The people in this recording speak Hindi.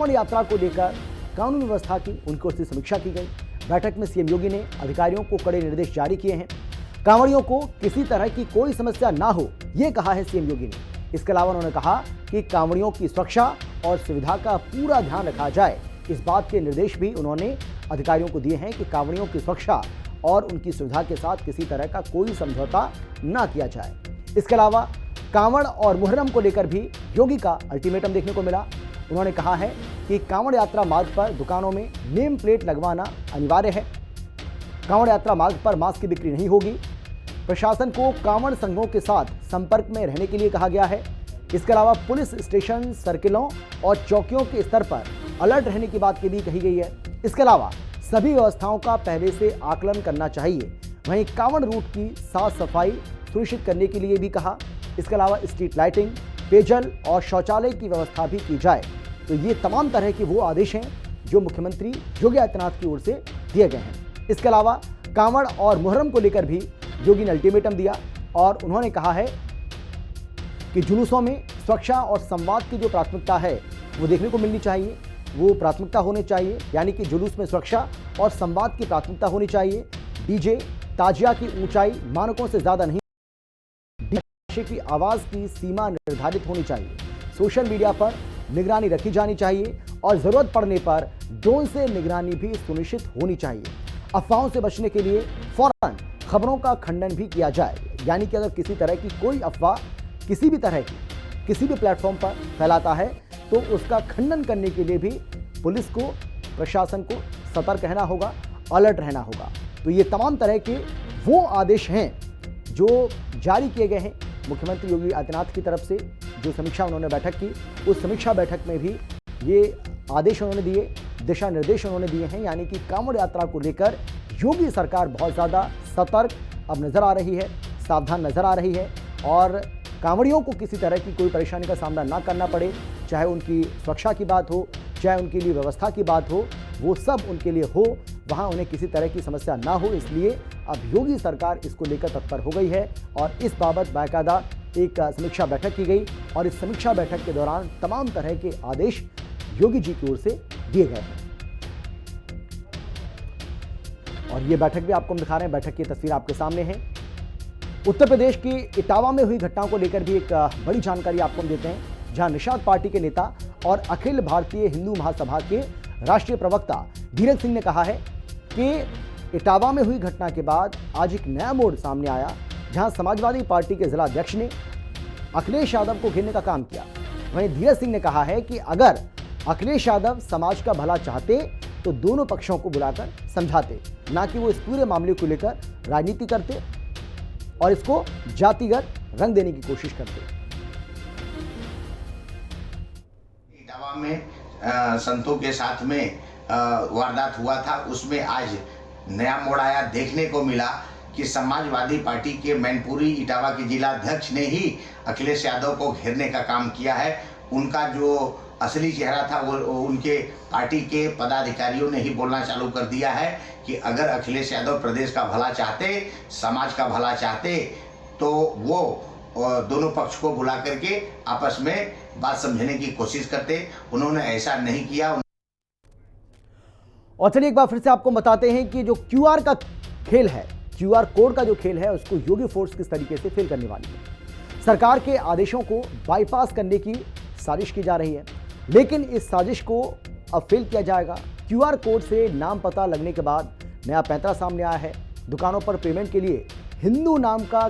कांवड़ यात्रा को लेकर कानून व्यवस्था की उनकी ओर से समीक्षा की गई। बैठक में सीएम योगी ने अधिकारियों को कड़े निर्देश जारी किए हैं। कांवड़ियों को किसी तरह की कोई समस्या ना हो, यह कहा है सीएम योगी ने। इसके अलावा उन्होंने कहा कि कांवड़ियों की सुरक्षा और सुविधा का पूरा ध्यान रखा जाए। इस बात के निर्देश भी उन्होंने अधिकारियों को दिए हैं कि कांवड़ियों की सुरक्षा और उनकी सुविधा के साथ किसी तरह का कोई समझौता ना किया जाए। इसके अलावा कांवड़ और मुहर्रम को लेकर भी योगी का अल्टीमेटम देखने को मिला। उन्होंने कहा है कि कांवड़ यात्रा मार्ग पर दुकानों में नेम प्लेट लगवाना अनिवार्य है। कांवड़ यात्रा मार्ग पर मास्क की बिक्री नहीं होगी। प्रशासन को कांवड़ संघों के साथ संपर्क में रहने के लिए कहा गया है। इसके अलावा पुलिस स्टेशन, सर्किलों और चौकियों के स्तर पर अलर्ट रहने की बात भी कही गई है। इसके अलावा सभी व्यवस्थाओं का पहले से आकलन करना चाहिए। वहीं कांवड़ रूट की साफ सफाई सुनिश्चित करने के लिए भी कहा। इसके अलावा स्ट्रीट लाइटिंग, पेयजल और शौचालय की व्यवस्था भी की जाए। तो ये तमाम तरह के वो आदेश हैं जो मुख्यमंत्री योगी आदित्यनाथ की ओर से दिए गए हैं। इसके अलावा कांवड़ और मुहर्रम को लेकर भी योगी ने अल्टीमेटम दिया और उन्होंने कहा है कि जुलूसों में सुरक्षा और संवाद की जो प्राथमिकता है वो देखने को मिलनी चाहिए, वो प्राथमिकता होनी चाहिए। यानी कि जुलूस में सुरक्षा और संवाद की प्राथमिकता होनी चाहिए। डीजे, ताजिया की ऊंचाई मानकों से ज्यादा नहीं, डीजे की आवाज की सीमा निर्धारित होनी चाहिए। सोशल मीडिया पर निगरानी रखी जानी चाहिए और जरूरत पड़ने पर ड्रोन से निगरानी भी सुनिश्चित होनी चाहिए। अफवाहों से बचने के लिए फौरन खबरों का खंडन भी किया जाए। यानी कि अगर किसी तरह की कोई अफवाह किसी भी तरह की किसी भी प्लेटफॉर्म पर फैलाता है तो उसका खंडन करने के लिए भी पुलिस को, प्रशासन को सतर्क रहना होगा, अलर्ट रहना होगा। तो ये तमाम तरह के वो आदेश हैं जो जारी किए गए हैं मुख्यमंत्री योगी आदित्यनाथ की तरफ से। जो समीक्षा उन्होंने बैठक की, उस समीक्षा बैठक में भी ये आदेश उन्होंने दिए, दिशा निर्देश उन्होंने दिए हैं। यानी कि कांवड़ यात्रा को लेकर योगी सरकार बहुत ज़्यादा सतर्क अब नजर आ रही है, सावधान नजर आ रही है और कांवड़ियों को किसी तरह की कोई परेशानी का सामना ना करना पड़े, चाहे उनकी सुरक्षा की बात हो, चाहे उनके लिए व्यवस्था की बात हो, वो सब उनके लिए हो, वहाँ उन्हें किसी तरह की समस्या ना हो। इसलिए अब योगी सरकार इसको लेकर तत्पर हो गई है और इस बाबत बाकायदा एक समीक्षा बैठक की गई और इस समीक्षा बैठक के दौरान तमाम तरह के आदेश योगी जी की ओर से दिए गए हैं। और ये बैठक भी आपको हम दिखा रहे हैं, बैठक की तस्वीर आपके सामने है। उत्तर प्रदेश की इटावा में हुई घटनाओं को लेकर भी एक बड़ी जानकारी आपको हम देते हैं, जहां निषाद पार्टी के नेता और अखिल भारतीय हिंदू महासभा के राष्ट्रीय प्रवक्ता धीरज सिंह ने कहा है कि इटावा में हुई घटना के बाद आज एक नया मोड़ सामने आया, जहां समाजवादी पार्टी के जिला अध्यक्ष ने अखिलेश यादव को घेरने का काम किया। वहीं धीरज सिंह ने कहा है कि अगर अखिलेश यादव समाज का भला चाहते तो दोनों पक्षों को बुलाकर समझाते, ना कि वो इस पूरे मामले को लेकर राजनीति करते और इसको जातिगत रंग देने की कोशिश करते। इटावा में संतों के साथ में वारदात हुआ था, उसमें आज नया मोड़ आया। देखने को मिला कि समाजवादी पार्टी के मैनपुरी इटावा के जिला अध्यक्ष ने ही अखिलेश यादव को घेरने का काम किया है। उनका जो असली चेहरा था वो उनके पार्टी के पदाधिकारियों ने ही बोलना चालू कर दिया है कि अगर अखिलेश यादव प्रदेश का भला चाहते, समाज का भला चाहते, तो वो दोनों पक्ष को बुला करके आपस में बात समझने की कोशिश करते। उन्होंने ऐसा नहीं किया। और चलिए एक बार फिर से आपको बताते हैं कि जो क्यूआर का खेल है, क्यूआर कोड का जो खेल है, उसको योगी फोर्स किस तरीके से फेल करने वाली है। सरकार के आदेशों को बाईपास करने की साजिश की जा रही है, लेकिन इस साजिश को अब फेल किया जाएगा। क्यूआर कोड से नाम पता लगने के बाद नया पैंतरा सामने आया है। दुकानों पर पेमेंट के लिए हिंदू नाम का